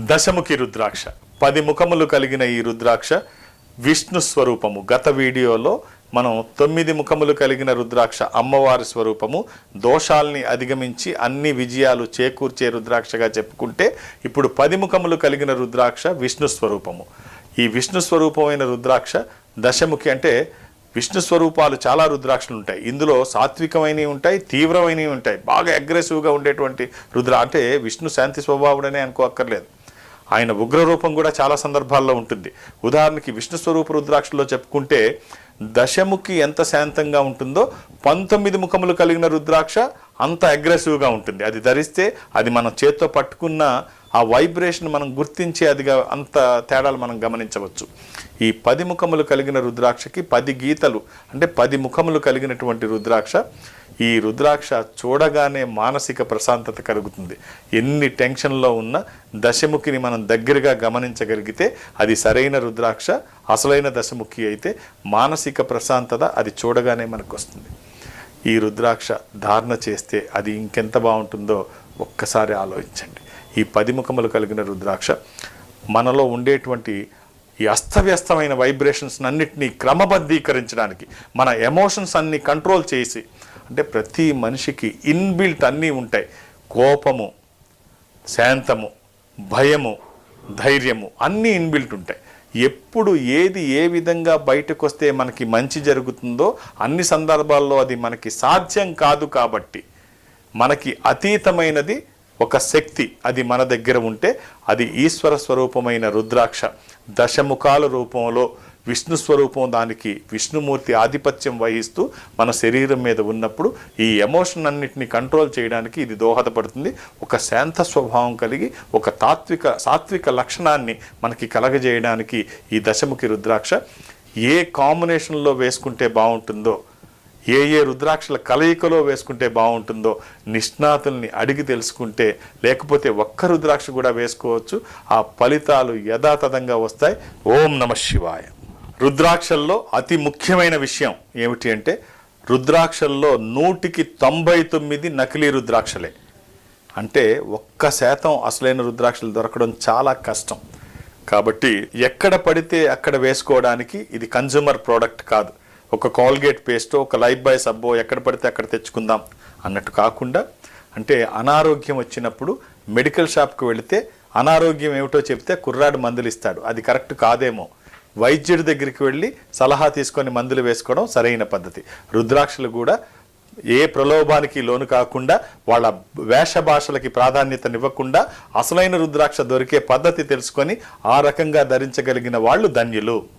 దశముఖి రుద్రాక్ష 10 ముఖములు కలిగిన ఈ రుద్రాక్ష విష్ణు స్వరూపము. గత వీడియోలో మనం 9 ముఖములు కలిగిన రుద్రాక్ష అమ్మవారి స్వరూపము, దోషాల్ని అధిగమించి అన్ని విజయాలు చేకూర్చే రుద్రాక్షగా చెప్పుకుంటే, ఇప్పుడు 10 ముఖములు కలిగిన రుద్రాక్ష విష్ణు స్వరూపము. ఈ విష్ణు స్వరూపమైన రుద్రాక్ష దశముఖి. అంటే విష్ణు స్వరూపాలు చాలా రుద్రాక్షలు ఉంటాయి. ఇందులో సాత్వికమైనవి ఉంటాయి, తీవ్రమైనవి ఉంటాయి. బాగా అగ్రెసివ్గా ఉండేటువంటి అంటే విష్ణు శాంతి స్వభావుడనే అనుకోక్కర్లేదు. ఆయన ఉగ్రరూపం కూడా చాలా సందర్భాల్లో ఉంటుంది. ఉదాహరణకి విష్ణు స్వరూప రుద్రాక్షలో చెప్పుకుంటే దశముఖి ఎంత శాంతంగా ఉంటుందో 19 ముఖములు కలిగిన రుద్రాక్ష అంత అగ్రెసివ్గా ఉంటుంది. అది ధరిస్తే అది మనం చేత్తో పట్టుకున్న ఆ వైబ్రేషన్ మనం గుర్తించే అదిగా అంత తేడాలు మనం గమనించవచ్చు. ఈ 10 ముఖములు కలిగిన రుద్రాక్షకి 10 గీతలు అంటే 10 ముఖములు కలిగినటువంటి రుద్రాక్ష. ఈ రుద్రాక్ష చూడగానే మానసిక ప్రశాంతత కలుగుతుంది. ఎన్ని టెన్షన్లో ఉన్న దశముఖిని మనం దగ్గరగా గమనించగలిగితే అది సరైన రుద్రాక్ష, అసలైన దశముఖి అయితే మానసిక ప్రశాంతత అది చూడగానే మనకు వస్తుంది. ఈ రుద్రాక్ష ధారణ చేస్తే అది ఇంకెంత బాగుంటుందో ఒక్కసారి ఆలోచించండి. ఈ 10 ముఖములు కలిగిన రుద్రాక్ష మనలో ఉండేటువంటి ఈ అస్తవ్యస్తమైన వైబ్రేషన్స్ అన్నిటినీ క్రమబద్ధీకరించడానికి, మన ఎమోషన్స్ అన్ని కంట్రోల్ చేసి, అంటే ప్రతి మనిషికి ఇన్బిల్ట్ అన్నీ ఉంటాయి. కోపము, శాంతము, భయము, ధైర్యము అన్నీ ఇన్బిల్ట్ ఉంటాయి. ఎప్పుడు ఏది ఏ విధంగా బయటకు వస్తే మనకి మంచి జరుగుతుందో అన్ని సందర్భాల్లో అది మనకి సాధ్యం కాదు. కాబట్టి మనకి అతీతమైనది ఒక శక్తి అది మన దగ్గర ఉంటే అది ఈశ్వర స్వరూపమైన రుద్రాక్ష. దశముఖాల రూపంలో విష్ణు స్వరూపం, దానికి విష్ణుమూర్తి ఆధిపత్యం వహిస్తూ మన శరీరం మీద ఉన్నప్పుడు ఈ ఎమోషన్ అన్నిటిని కంట్రోల్ చేయడానికి ఇది దోహదపడుతుంది. ఒక శాంత స్వభావం కలిగి ఒక సాత్విక లక్షణాన్ని మనకి కలగజేయడానికి ఈ దశముఖి రుద్రాక్ష ఏ కాంబినేషన్లో వేసుకుంటే బాగుంటుందో, ఏ రుద్రాక్షల కలయికలో వేసుకుంటే బాగుంటుందో నిష్ణాతుల్ని అడిగి తెలుసుకుంటే, లేకపోతే ఒక్క రుద్రాక్ష కూడా వేసుకోవచ్చు. ఆ ఫలితాలు యథాతథంగా వస్తాయి. ఓం నమ శివాయ. రుద్రాక్షల్లో అతి ముఖ్యమైన విషయం ఏమిటి అంటే, రుద్రాక్షల్లో 100కి 99 నకిలీ రుద్రాక్షలే. అంటే 1% అసలైన రుద్రాక్షలు దొరకడం చాలా కష్టం. కాబట్టి ఎక్కడ పడితే అక్కడ వేసుకోవడానికి ఇది కన్జ్యూమర్ ప్రోడక్ట్ కాదు. ఒక కాల్గేట్ పేస్టో, ఒక లైఫ్ బాయ్ సబ్బో ఎక్కడ పడితే అక్కడ తెచ్చుకుందాం అన్నట్టు కాకుండా, అంటే అనారోగ్యం వచ్చినప్పుడు మెడికల్ షాప్కి వెళితే అనారోగ్యం ఏమిటో చెప్తే కుర్రాడు మందులు ఇస్తాడు, అది కరెక్ట్ కాదేమో. వైద్యుడి దగ్గరికి వెళ్ళి సలహా తీసుకొని మందులు వేసుకోవడం సరైన పద్ధతి. రుద్రాక్షలు కూడా ఏ ప్రలోభానికి లోను కాకుండా, వాళ్ళ వేష భాషలకి ప్రాధాన్యతనివ్వకుండా అసలైన రుద్రాక్ష దొరికే పద్ధతి తెలుసుకొని ఆ రకంగా ధరించగలిగిన వాళ్ళు ధన్యులు.